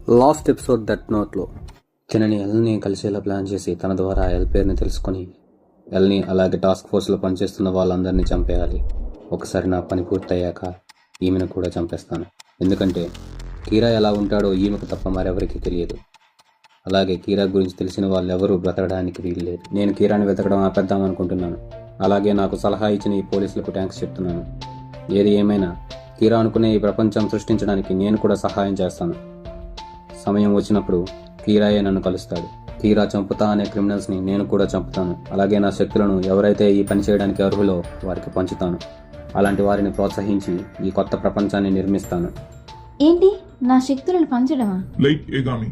Last episode that నోట్లో తినని ఎల్ని కలిసేలా ప్లాన్ చేసి తన ద్వారా ఎల్ పేరుని తెలుసుకొని ఎల్ని అలాగే టాస్క్ ఫోర్స్లో పనిచేస్తున్న వాళ్ళందరినీ చంపేయాలి. ఒకసారి నా పని పూర్తయ్యాక ఈమెను కూడా చంపేస్తాను. ఎందుకంటే కీరా ఎలా ఉంటాడో ఈమెకు తప్ప మరెవరికి తెలియదు. అలాగే కీరా గురించి తెలిసిన వాళ్ళెవరూ బ్రతకడానికి వీల్లేదు. నేను కీరాని వెతకడం ఆపేద్దామనుకుంటున్నాను. అలాగే నాకు సలహా ఇచ్చిన ఈ పోలీసులకు థ్యాంక్స్ చెప్తున్నాను. ఏది ఏమైనా కీరా అనుకునే ఈ ప్రపంచం సృష్టించడానికి నేను కూడా సహాయం చేస్తాను. సమయం వచ్చినప్పుడు కీరాయే నన్ను కలుస్తాడు. కీరా చంపుతా అనే క్రిమినల్స్ని నేను కూడా చంపుతాను. అలాగే నా శక్తులను ఎవరైతే ఈ పని చేయడానికి అర్హులో వారికి పంచుతాను. అలాంటి వారిని ప్రోత్సహించి ఈ కొత్త ప్రపంచాన్ని నిర్మిస్తాను. ఏంటి నా శక్తులను పంచడమా? లైక్ ఏగామి,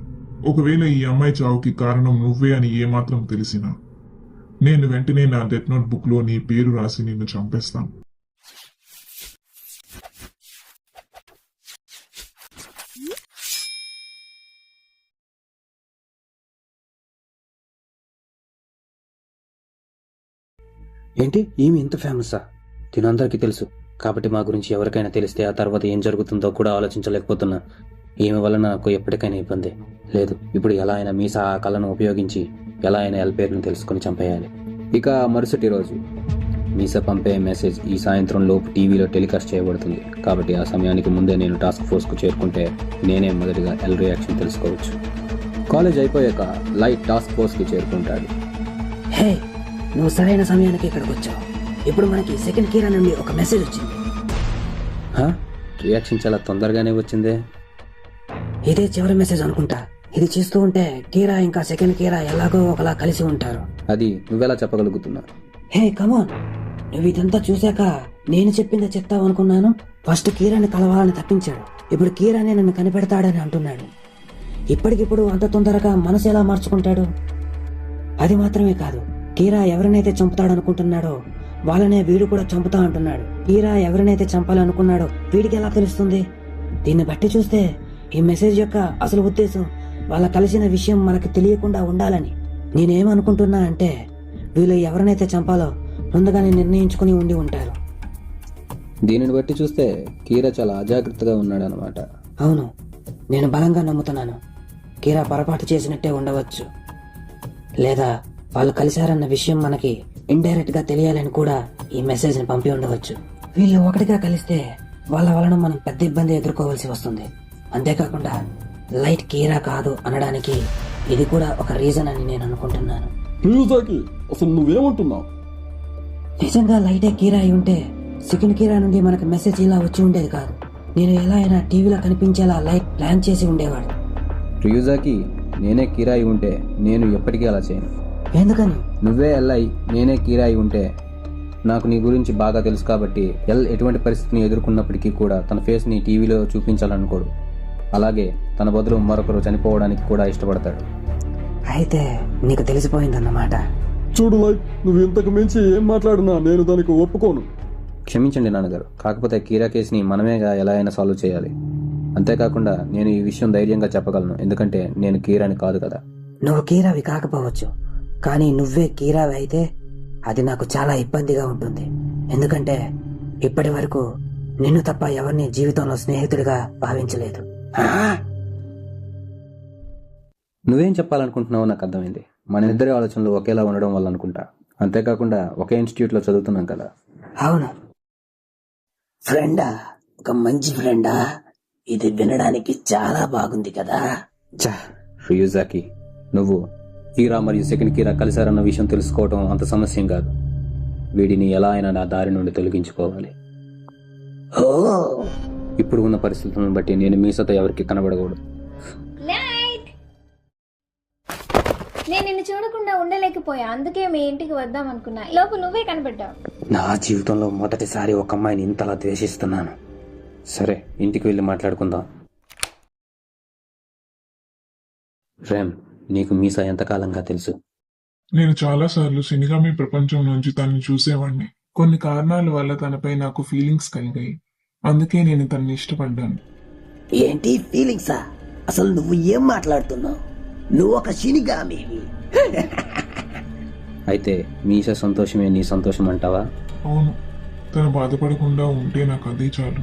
ఒకవేళ ఈ అమ్మాయి చావుకి కారణం నువ్వే అని ఏమాత్రం తెలిసినా నేను వెంటనే నా డెత్ నోట్ బుక్ లో నీ పేరు రాసి నిన్ను చంపేస్తాను. ఏంటి ఈమె ఇంత ఫేమసా? తినందరికీ తెలుసు కాబట్టి మా గురించి ఎవరికైనా తెలిస్తే ఆ తర్వాత ఏం జరుగుతుందో కూడా ఆలోచించలేకపోతున్నా. ఈమె వల్ల నాకు ఎప్పటికైనా ఇబ్బంది లేదు. ఇప్పుడు ఎలా అయినా మీసా ఆ కళను ఉపయోగించి ఎలా అయినా ఎల్ పేరును తెలుసుకుని చంపేయాలి. ఇక మరుసటి రోజు మీసా పంపే మెసేజ్ ఈ సాయంత్రం లోపు టీవీలో టెలికాస్ట్ చేయబడుతుంది. కాబట్టి ఆ సమయానికి ముందే నేను టాస్క్ ఫోర్స్కు చేరుకుంటే నేనే మొదటిగా ఎల్ రియాక్షన్ తెలుసుకోవచ్చు. కాలేజ్ అయిపోయాక లైట్ టాస్క్ ఫోర్స్కి చేరుకుంటాడు. హే, నువ్వు సరైన సమయానికి ఇక్కడికి వచ్చావు. ఇప్పుడు మనకి సెకండ్ కీరా నుండి ఒక మెసేజ్ వచ్చింది. రియాక్షన్ చాలా తొందరగానే వచ్చిందే. ఇదే చివరి మెసేజ్ అనుకుంటా. ఇది చూస్తూ ఉంటే కీరా ఇంకా సెకండ్ కీరా ఎలాగో ఒకలా కలిసి ఉంటారు. అది నువ్వెలా చెప్పగలుగుతున్నా? హే కమోన్, నువ్వు ఇదంతా చూశాక నేను చెప్పిందే చెప్తావు అనుకున్నాను. ఫస్ట్ కీరాని కలవాలని తప్పించాడు. ఇప్పుడు కీరానే నన్ను కనిపెడతాడని అంటున్నాడు. ఇప్పటికిప్పుడు అంత తొందరగా మనసు ఎలా మార్చుకుంటాడు? అది మాత్రమే కాదు, కీరా ఎవరినైతే చంపుతాడనుకుంటున్నాడో వాళ్ళనే వీడు కూడా చంపుతా అంటున్నాడు. కీరా ఎవరినైతే చంపాలనుకున్నాడో వీడికి ఎలా తెలుస్తుంది? దీన్ని బట్టి చూస్తే ఈ మెసేజ్ యొక్క అసలు ఉద్దేశం వాళ్ళ కలిసిన విషయం మనకు తెలియకుండా ఉండాలని. నేనేమనుకుంటున్నా అంటే వీళ్ళు ఎవరినైతే చంపాలో ముందుగానే నిర్ణయించుకుని ఉండి ఉంటారు. దీనిని బట్టి చూస్తే కీరా చాలా అజాగ్రత్తగా ఉన్నాడనమాట. అవును, నేను బలంగా నమ్ముతున్నాను. కీరా పొరపాటు చేసినట్టే ఉండవచ్చు, లేదా వాళ్ళు కలిశారన్న విషయం మనకి ఇండైరెక్ట్ గా తెలియాలని కూడా ఈ మెసేజ్ ని పంపి ఉండవచ్చు. వీళ్ళు ఒకటిగా కలిస్తే వాళ్ళ వలన మనం పెద్ద ఇబ్బంది ఎదుర్కోవాల్సి వస్తుంది. అంతేకాకుండా లైట్ కీరా కాదు అనడానికి ఇది కూడా ఒక రీజన్ అని నేను అనుకుంటున్నాను. అసలు నువ్వేమంటున్నావు? నిజంగా లైటే కీరా అయి ఉంటే సెకండ్ కీరా నుండి మనకు మెసేజ్ ఇలా వచ్చి ఉండేది కాదు. నేను ఎలా అయినా టీవీలో కనిపించేలా లైట్ ప్లాన్ చేసి ఉండేవాడు. రియూజాకి నేనే కీరాయి ఉంటే నేను ఎప్పటికీ అలా చేయను. ఎందుకని? నువ్వే ఎల్ అయి నేనే కీరాయి ఉంటే నాకు నీ గురించి బాగా తెలుసు కాబట్టి ఎల్ ఎటువంటి పరిస్థితిని ఎదుర్కొన్నప్పటికీ కూడా తన ఫేస్ ని టీవీలో చూపించాలనుకోడు. అలాగే తన బదులు మరొకరు చనిపోవడానికి కూడా ఇష్టపడతాడు. అయితే నీకు తెలిసిపోయిందన్నమాట. చూడు లైట్, నువ్వు ఇంతకు మించి ఏం మాట్లాడినా నేను దానికి ఒప్పుకోను. క్షమించండి నాన్నగారు, కాకపోతే కీరా కేసుని మనమేగా ఎలా అయినా సాల్వ్ చేయాలి. అంతేకాకుండా నేను ఈ విషయం ధైర్యంగా చెప్పగలను, ఎందుకంటే నేను కీరాని కాదు కదా. నువ్వు కీరావి కాకపోవచ్చు, కానీ నువ్వే కీరావి అయితే అది నాకు చాలా ఇబ్బందిగా ఉంటుంది. ఎందుకంటే ఇప్పటి వరకు నిన్ను తప్ప ఎవరిని జీవితంలో స్నేహితుడిగా భావించలేదు. నువ్వేం చెప్పాలనుకుంటున్నావో నాకు అర్థమైంది. మన ఇద్దరి ఆలోచనలు ఒకేలా ఉండడం వల్ల అనుకుంటా. అంతేకాకుండా ఒకే ఇన్స్టిట్యూట్లో చదువుతున్నాం కదా. అవును. ఫ్రెండా? ఒక మంచి ఫ్రెండా? ఇది వినడానికి చాలా బాగుంది కదా. రియూజాకి, నువ్వు కీరా మరియు సెకండ్ కీరా కలిశారన్న విషయం తెలుసుకోవడం అంత సమస్యం కాదు. వీడిని ఎలా అయినా నా దారి నుండి తొలగించుకోవాలి. ఇప్పుడు ఉన్న పరిస్థితులను బట్టి నేను మీసతో ఎవరికి కనబడకూడదు. నేను నిన్ను చూడకుండా ఉండలేకపోయా, అందుకే మీ ఇంటికి వద్దాం అనుకున్నా. లోపు నువ్వే కనిపెట్టావు. నా జీవితంలో మొదటిసారి ఒక అమ్మాయిని ఇంతలా ద్వేషిస్తున్నాను. సరే, ఇంటికి వెళ్ళి మాట్లాడుకుందాం. రేమ్, నీకు మీసా ఎంతకాలంగా తెలుసు? నేను చాలా సార్లు సినిగామి ప్రపంచం నుంచి తనని చూసేవాడిని. కొన్ని కారణాల వల్ల తనపై నాకు ఫీలింగ్స్ కలిగాయి. అందుకే నేను తనని ఇష్టపడ్డాను. ఏంటి ఫీలింగ్సా? అసలు నువ్వు ఏం మాట్లాడుతున్నావు? నువ్వు ఒక షినిగామి. అయితే మీసా సంతోషమే నీ సంతోషం అంటావా? అవును, తను బాధపడకుండా ఉంటే నాకు అదే చాలు.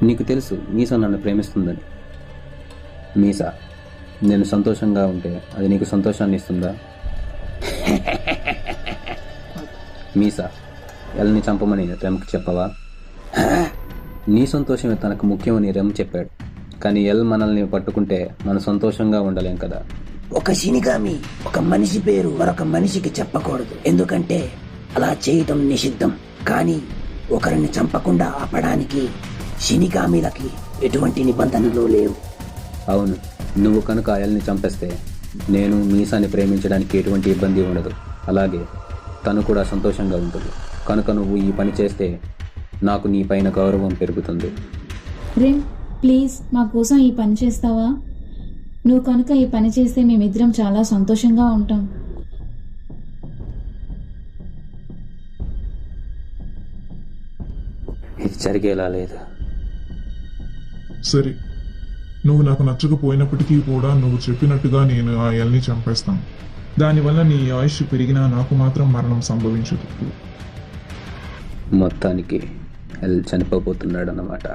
నీకు తెలుసు మీసా నన్ను ప్రేమిస్తుందని. మీసా, నేను సంతోషంగా ఉంటే అది నీకు సంతోషాన్ని ఇస్తుందా? మీసా, ఎల్ని చంపమని రెమ్కి చెప్పవా? నీ సంతోషమే తనకు ముఖ్యమని రెమ్ చెప్పాడు. కానీ ఎల్ మనల్ని పట్టుకుంటే మనం సంతోషంగా ఉండలేం కదా. ఒక షినిగామి ఒక మనిషి పేరు మరొక మనిషికి చెప్పకూడదు, ఎందుకంటే అలా చేయటం నిషిద్ధం. కానీ ఒకరిని చంపకుండా ఆపడానికి షినిగామిలకి ఎటువంటి నిబంధనలు లేవు. అవును, నువ్వు కనుక ఎల్ని చంపేస్తే నేను మీసాని ప్రేమించడానికి ఎటువంటి ఇబ్బంది ఉండదు. అలాగే తను కూడా సంతోషంగా ఉంటుంది. కనుక నువ్వు ఈ పని చేస్తే నాకు నీ పైన గౌరవం పెరుగుతుంది. రెమ్, ప్లీజ్ మా కోసం ఈ పని చేస్తావా? నువ్వు కనుక ఈ పని చేస్తే మేమిద్దరం చాలా సంతోషంగా ఉంటాం. ఇది జరిగేలా లేదు. సరే, నువ్వు నాకు నచ్చకపోయినప్పటికీ కూడా నువ్వు చెప్పినట్టుగా నేను ఆ ఎల్ని చంపేస్తాను. దానివల్ల నీ ఆయుష్ పెరిగినా నాకు మాత్రం మరణం సంభవించదు. మొత్తానికి ఎల్ చనిపోబోతున్నాడు అన్నమాట.